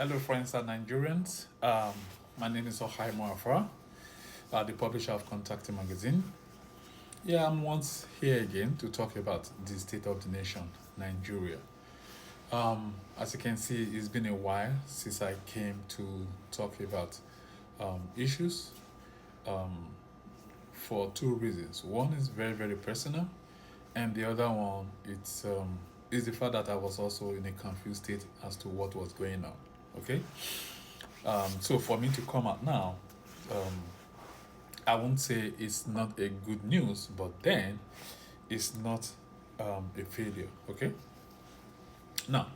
Hello, friends and Nigerians. My name is Ohai Moafra, the publisher of Contacting Magazine. Yeah, I'm once here again to talk about the state of the nation, Nigeria. As you can see, it's been a while since I came to talk about issues for two reasons. One is very, very personal, and the other one is the fact that I was also in a confused state as to what was going on. Okay, so for me to come out now, um, I won't say it's not a good news, but then it's not a failure. Okay, now,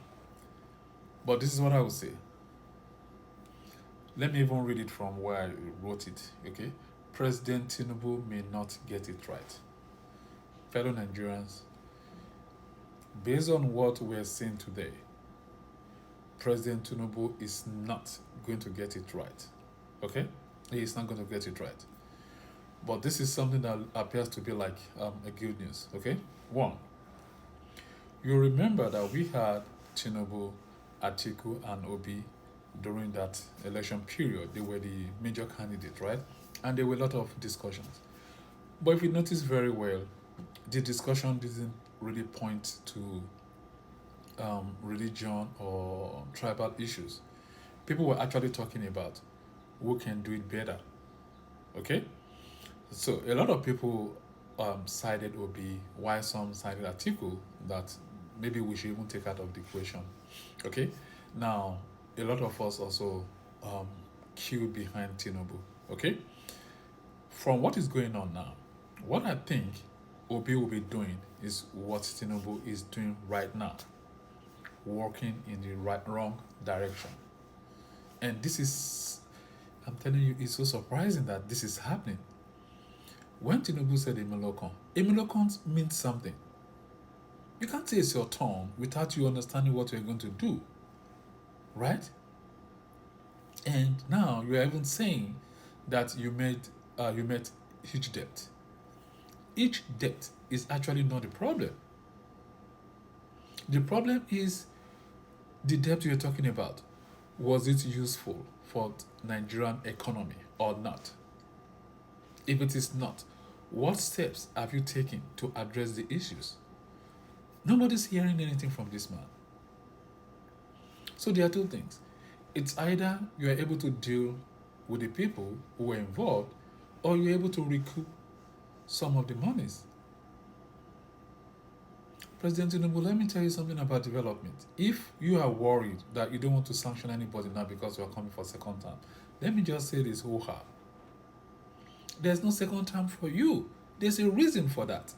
but this is what I would say. Let me even read it from where I wrote it. Okay, President Tinubu may not get it right. Fellow Nigerians, based on what we're seeing today, President Tinubu is not going to get it right. Okay, he is not going to get it right. But this is something that appears to be like a good news. Okay, one, you remember that we had Tinubu, Atiku, and Obi during that election period. They were the major candidates, right? And there were a lot of discussions. But if you notice very well, the discussion didn't really point to religion or tribal issues. People were actually talking about who can do it better. Okay? So a lot of people cited Obi, while some cited Atiku, that maybe we should even take out of the equation. Okay? Now, a lot of us also um, queued behind Tinubu. Okay? From what is going on now, what I think Obi will be doing is what Tinubu is doing right now, working in the wrong direction. And this is, I'm telling you, it's so surprising that this is happening. When Tinubu said Emi Lokan means something. You can't say it's your turn without you understanding what you're going to do, right? And now you are even saying that you met huge debt. Each debt is actually not the problem. The problem is the debt you're talking about. Was it useful for Nigerian economy or not? If it is not, what steps have you taken to address the issues? Nobody's hearing anything from this man. So there are two things. It's either you are able to deal with the people who were involved, or you're able to recoup some of the monies. President Tinubu, let me tell you something about development. If you are worried that you don't want to sanction anybody now because you are coming for second term, let me just say this wholeheartedly. There's no second term for you. There's a reason for that.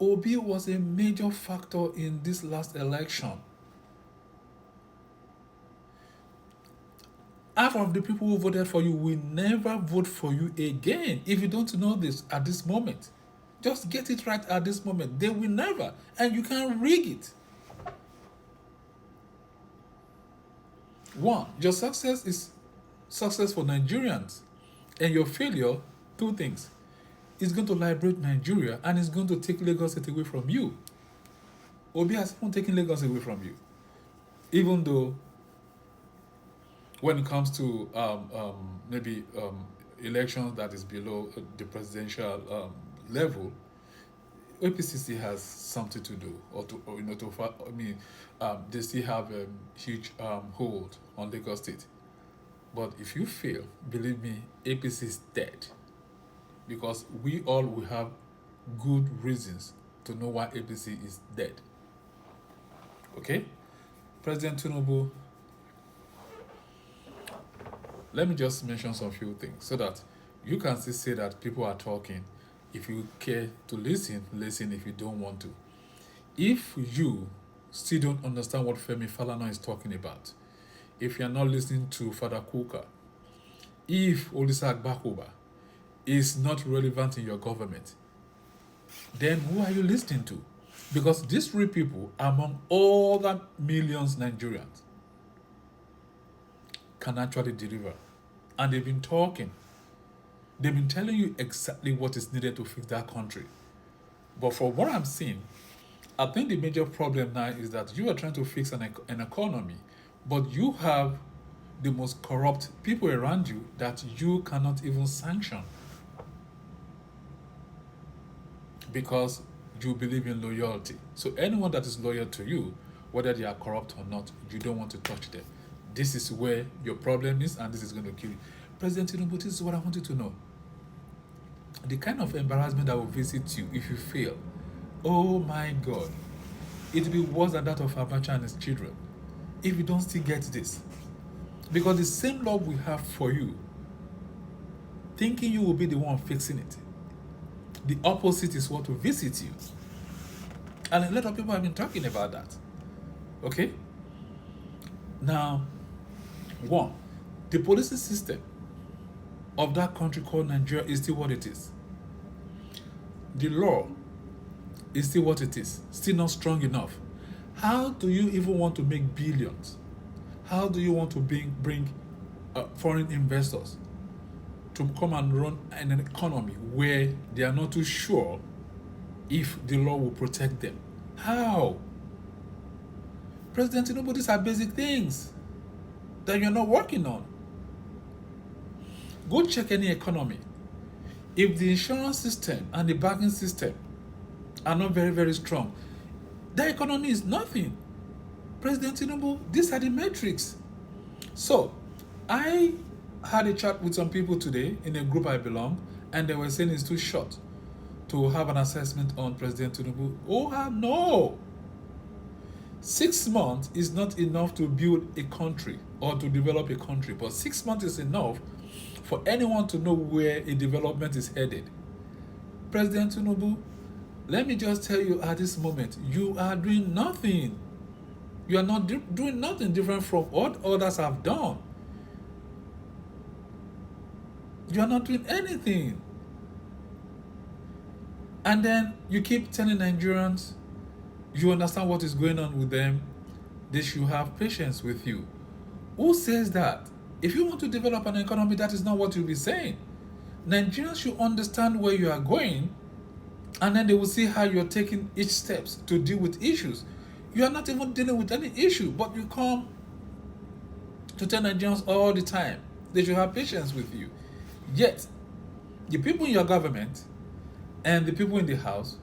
Obi was a major factor in this last election. Half of the people who voted for you will never vote for you again. If you don't know this at this moment, just get it right at this moment. They will never, and you can rig it. One, your success is success for Nigerians, and your failure, two things. It's going to liberate Nigeria and it's going to take Lagos State away from you. Obi has even taken Lagos away from you. Even though when it comes to maybe elections that is below the presidential level, APCC has something to do, they still have a huge hold on Lagos State. But if you fail, believe me, APC is dead, because we all will have good reasons to know why APC is dead. Okay, President Tinubu, let me just mention some few things so that you can still say that people are talking. If you care to listen, listen. If you don't want to. If you still don't understand what Femi Falana is talking about, if you're not listening to Father Kuka, if Olisa Agbakoba is not relevant in your government, then who are you listening to? Because these three people, among all the millions Nigerians, can actually deliver. And they've been talking. They've been telling you exactly what is needed to fix that country. But from what I'm seeing, I think the major problem now is that you are trying to fix an economy, but you have the most corrupt people around you that you cannot even sanction because you believe in loyalty. So anyone that is loyal to you, whether they are corrupt or not, you don't want to touch them. This is where your problem is, and this is going to kill you. President Tinubu, this is what I want you to know. The kind of embarrassment that will visit you if you fail, oh my God, it will be worse than that of Abacha and his children if you don't still get this. Because the same love we have for you, thinking you will be the one fixing it, the opposite is what will visit you. And a lot of people have been talking about that. Okay? Now, one, the policing system of that country called Nigeria is still what it is. The law is still what it is, still not strong enough. How do you even want to make billions? How do you want to bring foreign investors to come and run an economy where they are not too sure if the law will protect them? How? President Tinubu, these are basic things that you're not working on. Go check any economy. If the insurance system and the banking system are not very, very strong, the economy is nothing. President Tinubu, these are the metrics. So, I had a chat with some people today in a group I belong, and they were saying it's too short to have an assessment on President Tinubu. Oh, no! 6 months is not enough to build a country or to develop a country, but 6 months is enough for anyone to know where a development is headed. President Tinubu, let me just tell you at this moment, you are doing nothing. You are not doing nothing different from what others have done. You are not doing anything. And then you keep telling Nigerians, you understand what is going on with them, they should have patience with you. Who says that? If you want to develop an economy, that is not what you'll be saying. Nigerians should understand where you are going, and then they will see how you're taking each steps to deal with issues. You are not even dealing with any issue, but you come to tell Nigerians all the time they should have patience with you. Yet, the people in your government and the people in the house,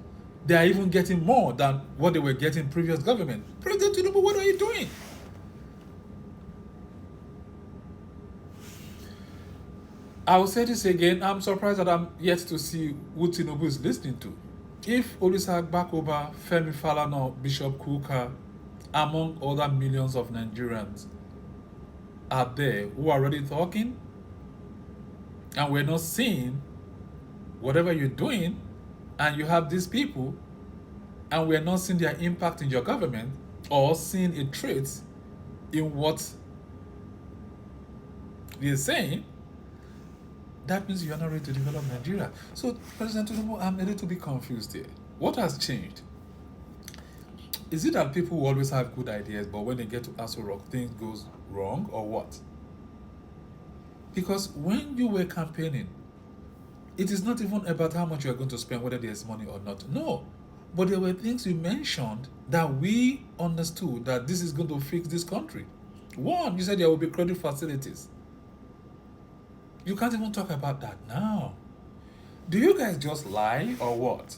they are even getting more than what they were getting previous government. President Tinubu, what are you doing? I will say this again, I'm surprised that I'm yet to see who Tinubu is listening to. If Olisa Bakoba, Femi Falana, Bishop Kuka, among other millions of Nigerians are there who are already talking, and we're not seeing whatever you're doing, and you have these people, and we're not seeing their impact in your government or seeing a trait in what they're saying, that means you are not ready to develop Nigeria. So, President Tinubu, I'm a little bit confused here. What has changed? Is it that people who always have good ideas, but when they get to Aso Rock, things goes wrong, or what? Because when you were campaigning, it is not even about how much you are going to spend, whether there's money or not. No. But there were things you mentioned that we understood that this is going to fix this country. One, you said there will be credit facilities. You can't even talk about that now. Do you guys just lie or what?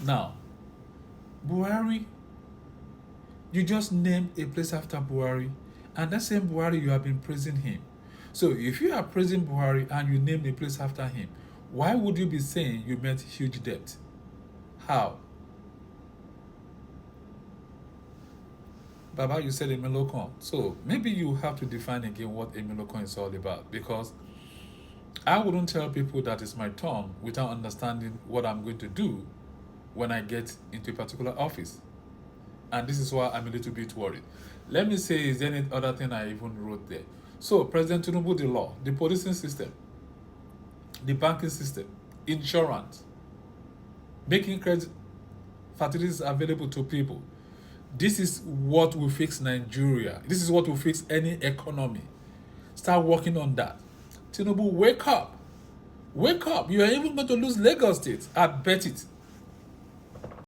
Now, Buhari, you just named a place after Buhari, and that same Buhari, you have been praising him. So if you are praising Buhari and you name a place after him, why would you be saying you met huge debt? How? Baba, you said Emi Lokan. So maybe you have to define again what Emi Lokan is all about, because I wouldn't tell people that it's my turn without understanding what I'm going to do when I get into a particular office. And this is why I'm a little bit worried. Let me say, is there any other thing I even wrote there? So, President Tinubu, the law, the policing system, the banking system, insurance, making credit facilities available to people. This is what will fix Nigeria. This is what will fix any economy. Start working on that. Tinubu, wake up. Wake up. You are even going to lose Lagos State. I bet it.